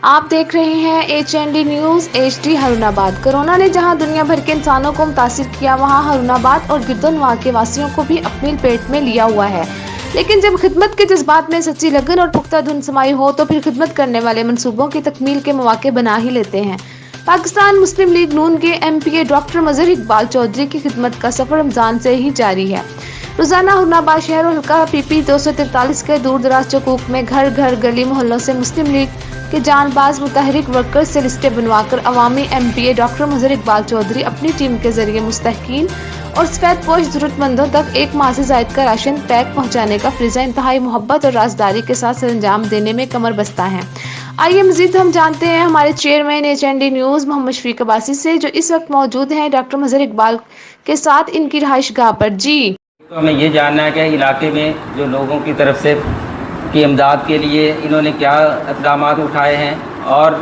آپ دیکھ رہے ہیں HND نیوز HD ہارون آباد۔ کورونا نے جہاں دنیا بھر کے انسانوں کو متاثر کیا، وہاں ہارون آباد اور گردنواں کے واسیوں کو بھی اپنی لپیٹ میں لیا ہوا ہے۔ لیکن جب خدمت کے جذبات میں سچی لگن اور پختہ دھن سمائی ہو تو پھر خدمت کرنے والے منصوبوں کی تکمیل کے مواقع بنا ہی لیتے ہیں۔ پاکستان مسلم لیگ نون کے MPA ڈاکٹر مظہر اقبال چودھری کی خدمت کا سفر رمضان سے ہی جاری ہے۔ روزانہ ہارون آباد شہر اور حلقہ PP 243 کے دور دراز چکوک میں گھر گھر گلی محلوں سے مسلم لیگ کے جان باز متحرک ورکرز سے لسٹیں بنوا کر عوامی MPA ڈاکٹر مظہر اقبال چودھری اپنی ٹیم کے ذریعے مستحقین اور سفید پوش ضرورت مندوں تک ایک ماہ سے زائد کا راشن پیک پہنچانے کا فریضہ انتہائی محبت اور رازداری کے ساتھ سر انجام دینے میں کمر بستہ ہیں۔ آئیے مزید ہم جانتے ہیں ہمارے چیئرمین HND نیوز محمد شفیق عباسی سے، جو اس وقت موجود ہیں ڈاکٹر مظہر اقبال کے ساتھ ان کی رہائش گاہ پر۔ جی تو ہمیں یہ جاننا ہے کہ علاقے میں جو لوگوں کی طرف سے کی امداد کے لیے انہوں نے کیا اقدامات اٹھائے ہیں، اور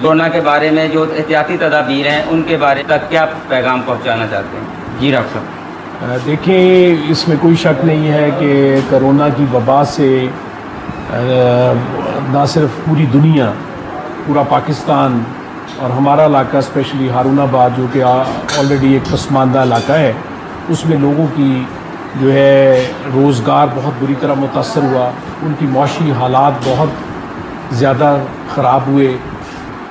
کورونا کے بارے میں جو احتیاطی تدابیر ہیں ان کے بارے تک کیا پیغام پہنچانا چاہتے ہیں۔ جی ڈاکٹر صاحب۔ دیکھیں، اس میں کوئی شک نہیں ہے کہ کرونا کی وبا سے نہ صرف پوری دنیا، پورا پاکستان اور ہمارا علاقہ اسپیشلی ہارون آباد جو کہ آلریڈی ایک پسماندہ علاقہ ہے، اس میں لوگوں کی جو ہے روزگار بہت بری طرح متاثر ہوا، ان کی معاشی حالات بہت زیادہ خراب ہوئے،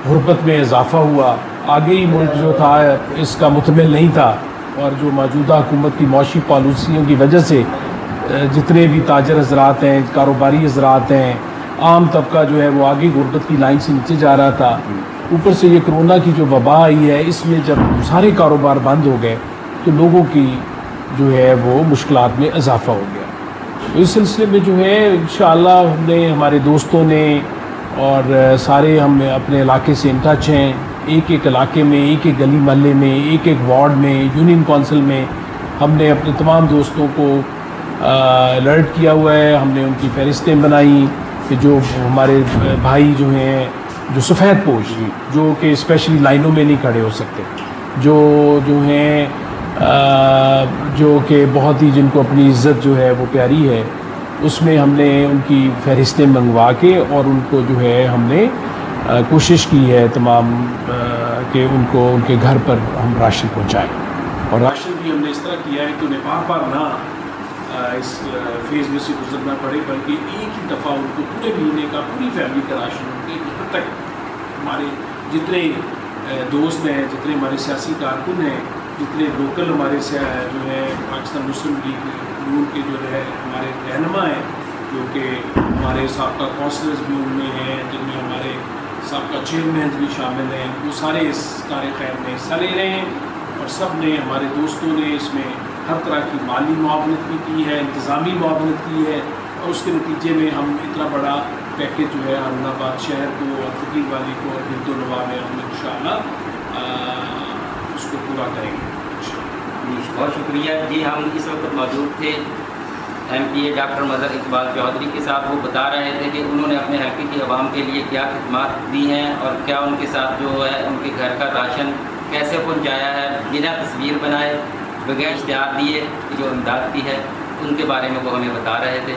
غربت میں اضافہ ہوا۔ آگے ہی ملک جو تھا اس کا متمل نہیں تھا، اور جو موجودہ حکومت کی معاشی پالیسیوں کی وجہ سے جتنے بھی تاجر حضرات ہیں، کاروباری حضرات ہیں، عام طبقہ جو ہے وہ آگے غربت کی لائن سے نیچے جا رہا تھا۔ اوپر سے یہ کرونا کی جو وبا آئی ہے، اس میں جب سارے کاروبار بند ہو گئے تو لوگوں کی جو ہے وہ مشکلات میں اضافہ ہو گیا۔ تو اس سلسلے میں جو ہے انشاءاللہ ہم نے، ہمارے دوستوں نے اور سارے ہم اپنے علاقے سے ان ٹچ ہیں، ایک ایک علاقے میں، ایک ایک گلی محلے میں، ایک ایک وارڈ میں، یونین کونسل میں ہم نے اپنے تمام دوستوں کو الرٹ کیا ہوا ہے۔ ہم نے ان کی فہرستیں بنائیں کہ جو ہمارے بھائی جو ہیں، جو سفید پوش، جو کہ اسپیشلی لائنوں میں نہیں کھڑے ہو سکتے، جو ہیں جو کہ بہت ہی، جن کو اپنی عزت جو ہے وہ پیاری ہے، اس میں ہم نے ان کی فہرستیں منگوا کے اور ان کو جو ہے ہم نے کوشش کی ہے تمام کہ ان کو ان کے گھر پر ہم راشن پہنچائیں۔ اور راشن بھی ہم نے اس طرح کیا ہے کہ انہیں بار بار نہ اس فیز میں سے گزرنا پڑے، بلکہ ایک ہی دفعہ ان کو پورے مہینے کا، پوری فیملی کا راشن ان کے گھر تک، ہمارے جتنے دوست ہیں، جتنے ہمارے سیاسی کارکن ہیں، جتنے لوکل ہمارے جو ہے پاکستان مسلم لیگ نون کے جو ہے ہمارے رہنما ہیں، جو کہ ہمارے سابقہ کونسلرز بھی ان میں ہیں، جن میں ہمارے سابقہ چیئرمین بھی شامل ہیں، وہ سارے اس کار خیر میں حصہ لے رہے ہیں، اور سب نے، ہمارے دوستوں نے اس میں ہر طرح کی مالی معاونت بھی کی ہے، انتظامی معاونت کی ہے، اور اس کے نتیجے میں ہم اتنا بڑا پیکیج جو ہے ہارون آباد شہر کو اور فقیر والی کو اور گردنواں میں ہم انشاءاللہ اس کو پورا کریں گے۔ بہت شکریہ جی۔ ہم اس وقت موجود تھے MPA ڈاکٹر مظہر اقبال چودھری کے ساتھ۔ وہ بتا رہے تھے کہ انہوں نے اپنے حلقے کی عوام کے لیے کیا خدمات دی ہیں، اور کیا ان کے ساتھ جو ہے ان کے گھر کا راشن کیسے پہنچایا ہے، بنا تصویر بنائے، بغیر اشتہار دیے جو امداد کی ہے، ان کے بارے میں وہ ہمیں بتا رہے تھے۔